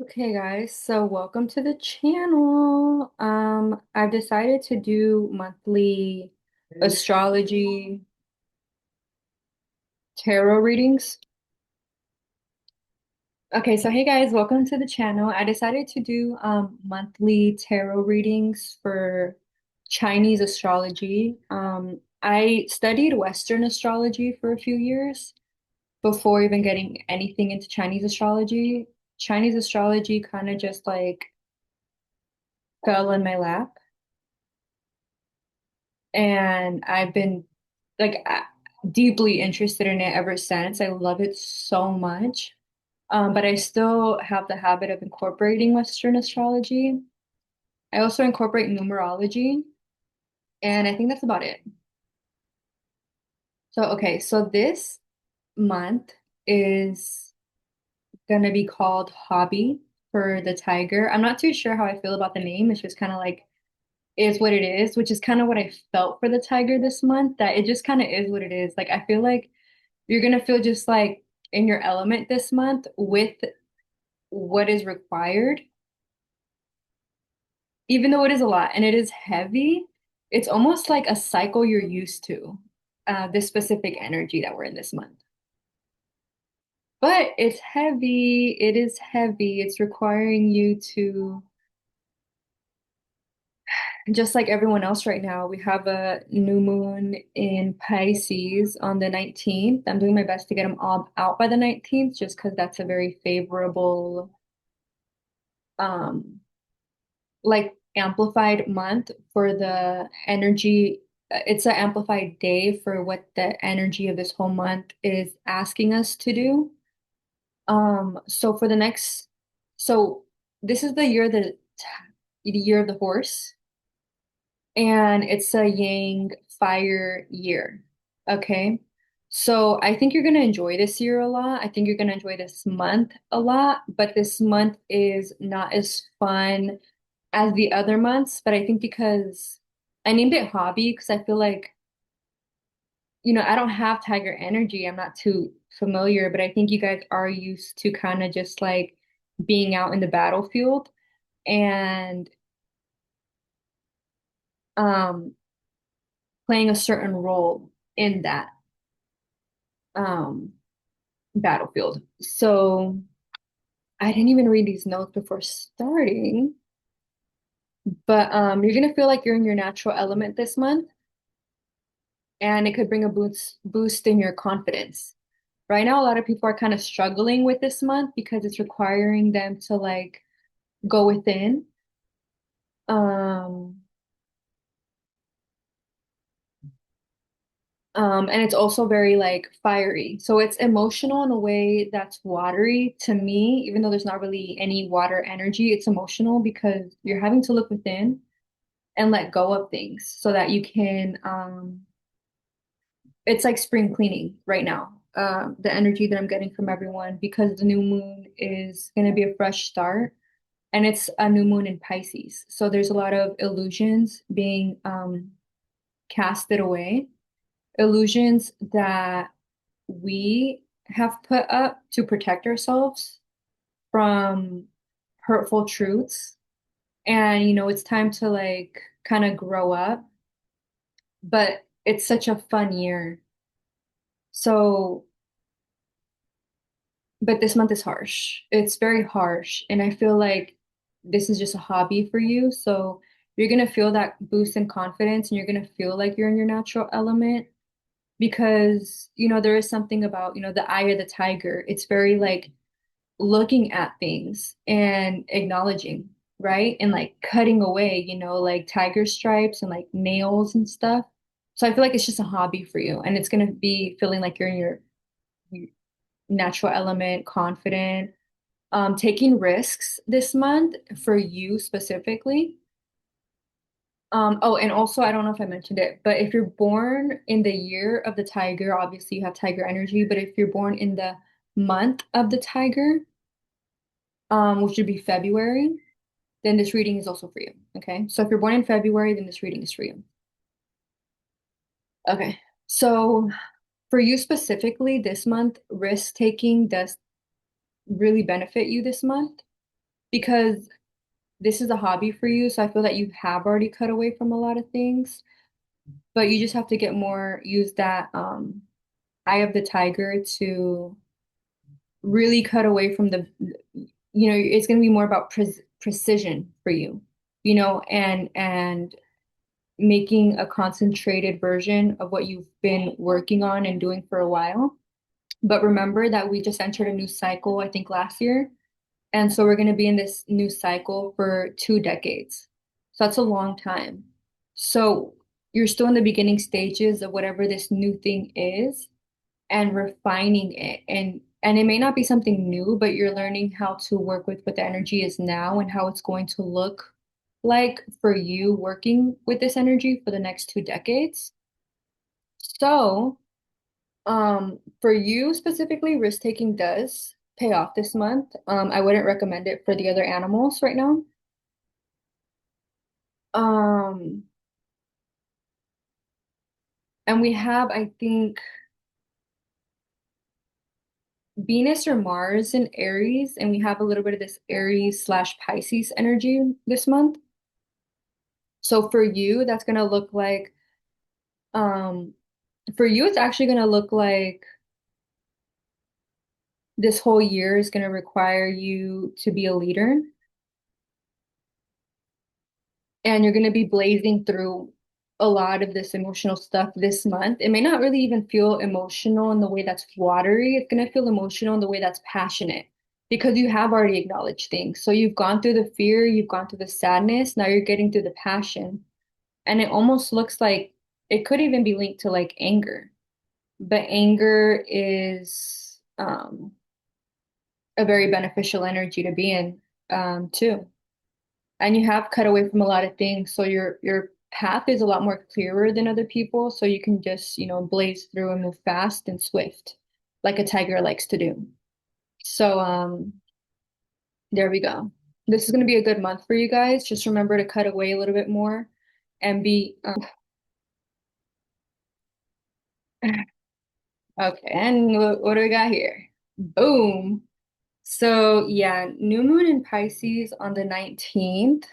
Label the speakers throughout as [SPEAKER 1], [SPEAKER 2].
[SPEAKER 1] Okay, guys, so welcome to the channel. I've decided to do monthly astrology tarot readings. Okay, so hey guys, welcome to the channel. I decided to do monthly tarot readings for Chinese astrology. I studied Western astrology for a few years before even getting anything into Chinese astrology. Chinese astrology kind of just like fell in my lap. And I've been like deeply interested in it ever since. I love it so much. But I still have the habit of incorporating Western astrology. I also incorporate numerology, and I think that's about it. So, okay, so this month is gonna be called Hobby for the tiger. I'm not too sure how I feel about the name. It's just kind of like is what it is, which is kind of what I felt for the tiger this month, that it just kind of is what it is. Like I feel like you're gonna feel just like in your element this month with what is required, even though it is a lot and it is heavy, it's almost like a cycle you're used to, this specific energy that we're in this month. But it's heavy, it is heavy, it's requiring you to, just like everyone else right now, we have a new moon in Pisces on the 19th. I'm doing my best to get them all out by the 19th, just because that's a very favorable um like amplified month for the energy. It's an amplified day for what the energy of this whole month is asking us to do. So for the next, so this is the year of the horse, and it's a Yang fire year. Okay. So I think you're gonna enjoy this year a lot. I think you're gonna enjoy this month a lot, but this month is not as fun as the other months, but I think because I named it hobby because I feel like, I don't have tiger energy. I'm not too familiar, but I think you guys are used to kind of just like being out in the battlefield and um playing a certain role in that um battlefield. So I didn't even read these notes before starting, but you're gonna feel like you're in your natural element this month, and it could bring a boost in your confidence. Right now, a lot of people are kind of struggling with this month because it's requiring them to like go within. Um, and it's also very like fiery. So it's emotional in a way that's watery to me, even though there's not really any water energy, it's emotional because you're having to look within and let go of things so that you can it's like spring cleaning right now. The energy that I'm getting from everyone because the new moon is going to be a fresh start. And it's a new moon in Pisces. So there's a lot of illusions being casted away, illusions that we have put up to protect ourselves from hurtful truths. And, it's time to like kind of grow up, but it's such a fun year. So, but this month is harsh. It's very harsh. And I feel like this is just a hobby for you. So you're going to feel that boost in confidence and you're going to feel like you're in your natural element because, there is something about, the eye of the tiger. It's very like looking at things and acknowledging, right? And like cutting away, like tiger stripes and like nails and stuff. So I feel like it's just a hobby for you and it's going to be feeling like you're in your natural element, confident, taking risks this month for you specifically. Oh, and also, I don't know if I mentioned it, but if you're born in the year of the tiger, obviously you have tiger energy, but if you're born in the month of the tiger, which would be February, then this reading is also for you. Okay. So if you're born in February, then this reading is for you. Okay. So for you specifically, this month, risk taking does really benefit you this month. because this is a hobby for you, so I feel that you have already cut away from a lot of things, but you just have to get more, use that eye of the tiger to really cut away from it's going to be more about precision for you, and making a concentrated version of what you've been working on and doing for a while. But remember that we just entered a new cycle, I think last year. And so we're going to be in this new cycle for 2 decades. So that's a long time. So you're still in the beginning stages of whatever this new thing is and refining it. And it may not be something new, but you're learning how to work with what the energy is now and how it's going to look like for you working with this energy for the next 2 decades. So, for you specifically, risk taking does pay off this month. I wouldn't recommend it for the other animals right now. Um, and we have, I think, Venus or Mars in Aries, and we have a little bit of this Aries slash Pisces energy this month. So for you, that's gonna look like, um, for you, it's actually gonna look like this whole year is gonna require you to be a leader, and you're gonna be blazing through a lot of this emotional stuff this month. It may not really even feel emotional in the way that's watery. It's gonna feel emotional in the way that's passionate because you have already acknowledged things. So you've gone through the fear, you've gone through the sadness, now you're getting through the passion. And it almost looks like it could even be linked to like anger. But anger is a very beneficial energy to be in too. And you have cut away from a lot of things, so your path is a lot more clearer than other people, so you can just, blaze through and move fast and swift, like a tiger likes to do. So there we go. This is going to be a good month for you guys. Just remember to cut away a little bit more and be okay. And what do we got here? Boom. So yeah, new moon in Pisces on the 19th.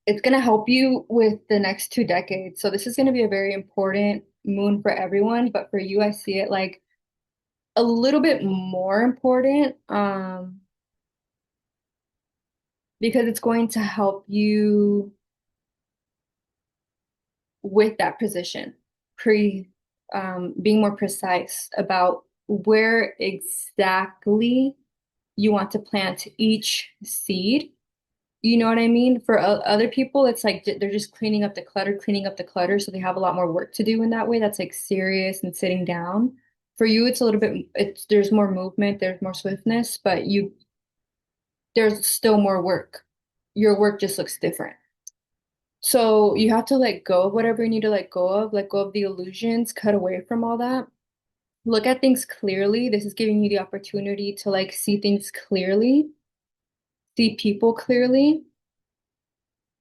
[SPEAKER 1] It's going to help you with the next 2 decades. So this is going to be a very important moon for everyone, but for you, I see it like a little bit more important, because it's going to help you with that position, pre being more precise about where exactly you want to plant each seed. You know what I mean? For other people, it's like they're just cleaning up the clutter, so they have a lot more work to do in that way. That's like serious and sitting down. For you, it's a little bit, there's more movement, there's more swiftness, but there's still more work. Your work just looks different. So you have to let go of whatever you need to let go of the illusions, cut away from all that. Look at things clearly. This is giving you the opportunity to like see things clearly, see people clearly.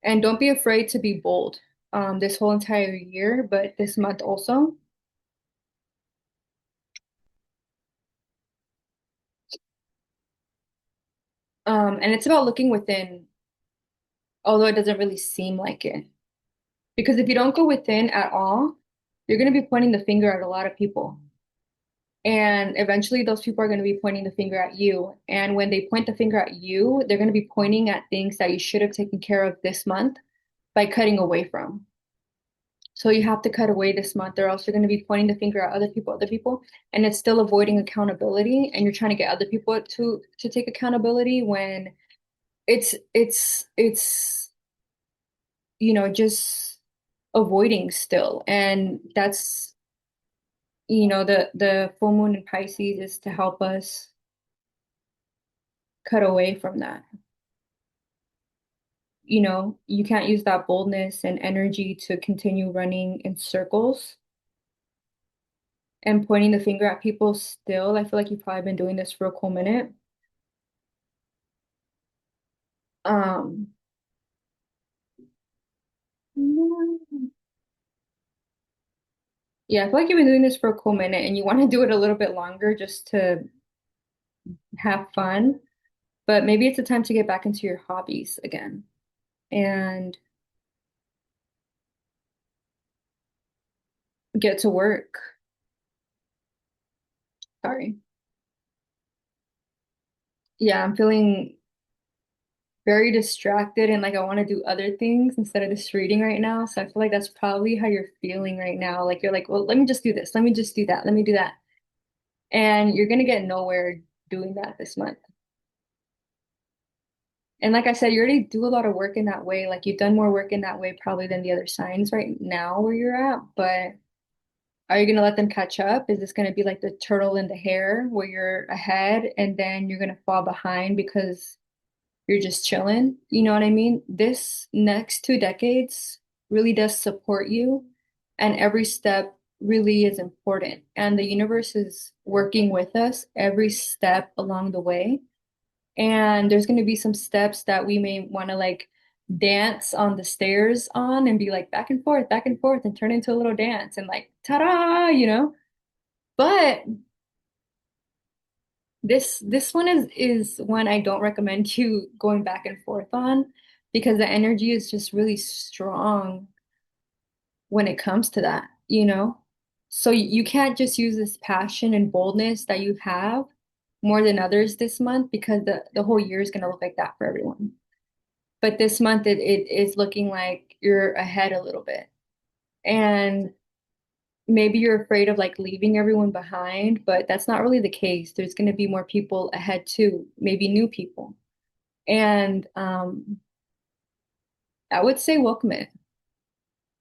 [SPEAKER 1] And don't be afraid to be bold this whole entire year, but this month also. And it's about looking within, although it doesn't really seem like it. Because if you don't go within at all, you're going to be pointing the finger at a lot of people. And eventually, those people are going to be pointing the finger at you. And when they point the finger at you, they're going to be pointing at things that you should have taken care of this month by cutting away from. So you have to cut away this month, or else you're going to be pointing the finger at other people, and it's still avoiding accountability, and you're trying to get other people to take accountability when it's just avoiding still. And that's the full moon in Pisces is to help us cut away from that. You can't use that boldness and energy to continue running in circles and pointing the finger at people still. I feel like you've probably been doing this for a cool minute. Um, yeah, I feel like you've been doing this for a cool minute and you want to do it a little bit longer just to have fun, but maybe it's a time to get back into your hobbies again and get to work. Sorry. Yeah, I'm feeling very distracted and like I want to do other things instead of just reading right now. So I feel like that's probably how you're feeling right now. Like you're like, well, let me just do this. Let me just do that. Let me do that. And you're gonna get nowhere doing that this month. And like I said, you already do a lot of work in that way. Like you've done more work in that way probably than the other signs right now where you're at. But are you gonna let them catch up? Is this gonna be like the turtle in the hare where you're ahead and then you're gonna fall behind because you're just chilling? You know what I mean? This next 2 decades really does support you, and every step really is important. And the universe is working with us every step along the way. And there's going to be some steps that we may want to like dance on the stairs on and be like back and forth, and turn into a little dance and like ta-da, you know? But this one is one I don't recommend you going back and forth on because the energy is just really strong when it comes to that, you know? So you can't just use this passion and boldness that you have more than others this month because the whole year is going to look like that for everyone. But this month it is looking like you're ahead a little bit. And maybe you're afraid of like leaving everyone behind, but that's not really the case. There's going to be more people ahead too, maybe new people. And I would say welcome it.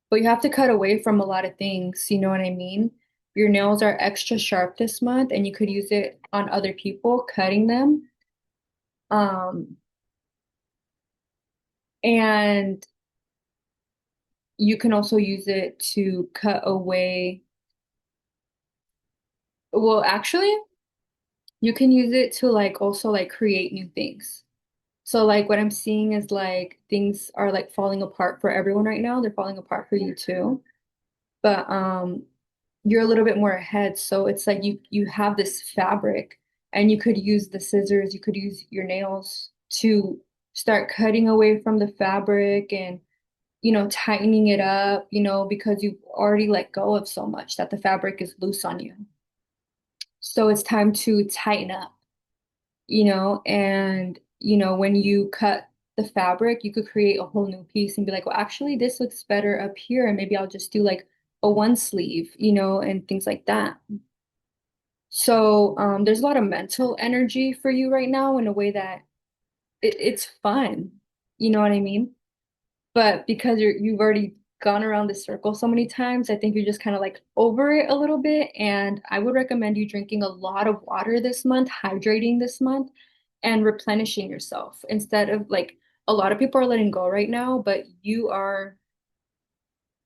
[SPEAKER 1] But you have to cut away from a lot of things, you know what I mean? Your nails are extra sharp this month and you could use it on other people, cutting them. Um, and you can also use it to cut away. Well, actually, you can use it to like also like create new things. So like what I'm seeing is like things are like falling apart for everyone right now. They're falling apart for you too. But you're a little bit more ahead. So it's like you have this fabric and you could use the scissors, you could use your nails to start cutting away from the fabric and tightening it up, because you've already let go of so much that the fabric is loose on you. So it's time to tighten up, and when you cut the fabric, you could create a whole new piece and be like, well, actually, this looks better up here, and maybe I'll just do like a one sleeve, and things like that. So there's a lot of mental energy for you right now in a way that it's fun. You know what I mean? But because you've already gone around this circle so many times, I think you're just kind of like over it a little bit. And I would recommend you drinking a lot of water this month, hydrating this month, and replenishing yourself instead of like a lot of people are letting go right now, but you are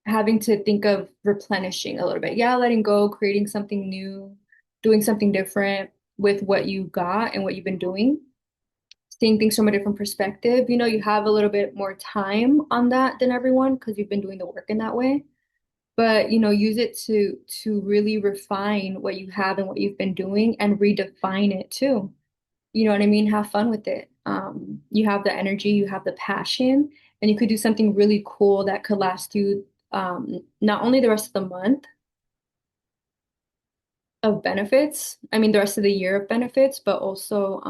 [SPEAKER 1] having to think of replenishing a little bit. Yeah, letting go, creating something new, doing something different with what you got and what you've been doing, seeing things from a different perspective. You have a little bit more time on that than everyone because you've been doing the work in that way. But, use it to really refine what you have and what you've been doing and redefine it too. You know what I mean? Have fun with it. You have the energy, you have the passion, and you could do something really cool that could last you not only the rest of the month of benefits, I mean the rest of the year of benefits, but also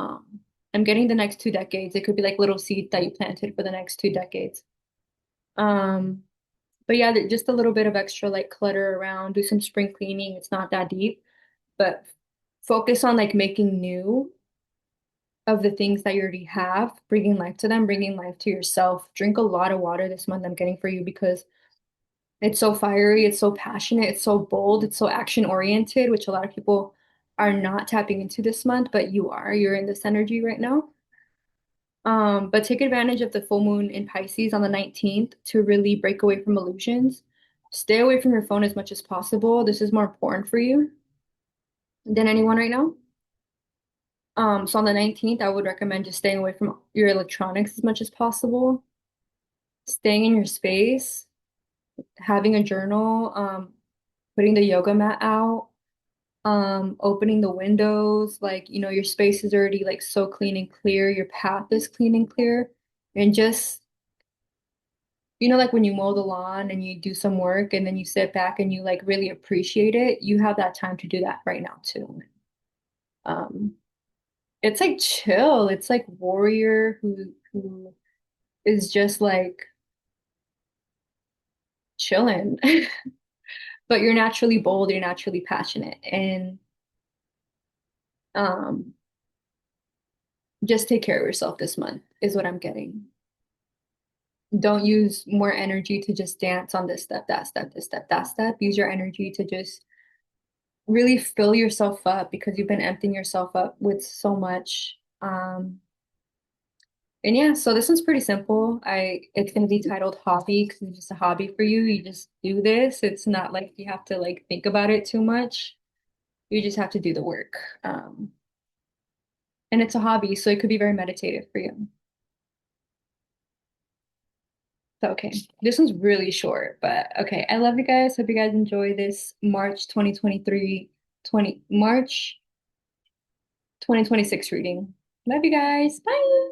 [SPEAKER 1] I'm getting the next 2 decades. It could be like little seeds that you planted for the next 2 decades. Um, but yeah, just a little bit of extra like clutter around, do some spring cleaning. It's not that deep, but focus on like making new of the things that you already have, bringing life to them, bringing life to yourself. Drink a lot of water this month I'm getting for you because it's so fiery, it's so passionate, it's so bold, it's so action oriented, which a lot of people are not tapping into this month, but you are. You're in this energy right now. But take advantage of the full moon in Pisces on the 19th to really break away from illusions. Stay away from your phone as much as possible. This is more important for you than anyone right now. So on the 19th, I would recommend just staying away from your electronics as much as possible, staying in your space, having a journal, putting the yoga mat out, Opening the windows, like, your space is already like so clean and clear, your path is clean and clear, and just, like when you mow the lawn and you do some work and then you sit back and you like really appreciate it, you have that time to do that right now too. Um, it's like chill. It's like warrior who is just like chilling. But you're naturally bold, you're naturally passionate, and um, just take care of yourself this month is what I'm getting. Don't use more energy to just dance on this step, that step, this step, that step. Use your energy to just really fill yourself up because you've been emptying yourself up with so much. And yeah, so this one's pretty simple. It's gonna be titled hobby because it's just a hobby for you. You just do this. It's not like you have to like think about it too much. You just have to do the work. And it's a hobby, so it could be very meditative for you. So, okay, this one's really short, but okay. I love you guys. Hope you guys enjoy this March 2023, 20 March 2026 reading. Love you guys. Bye.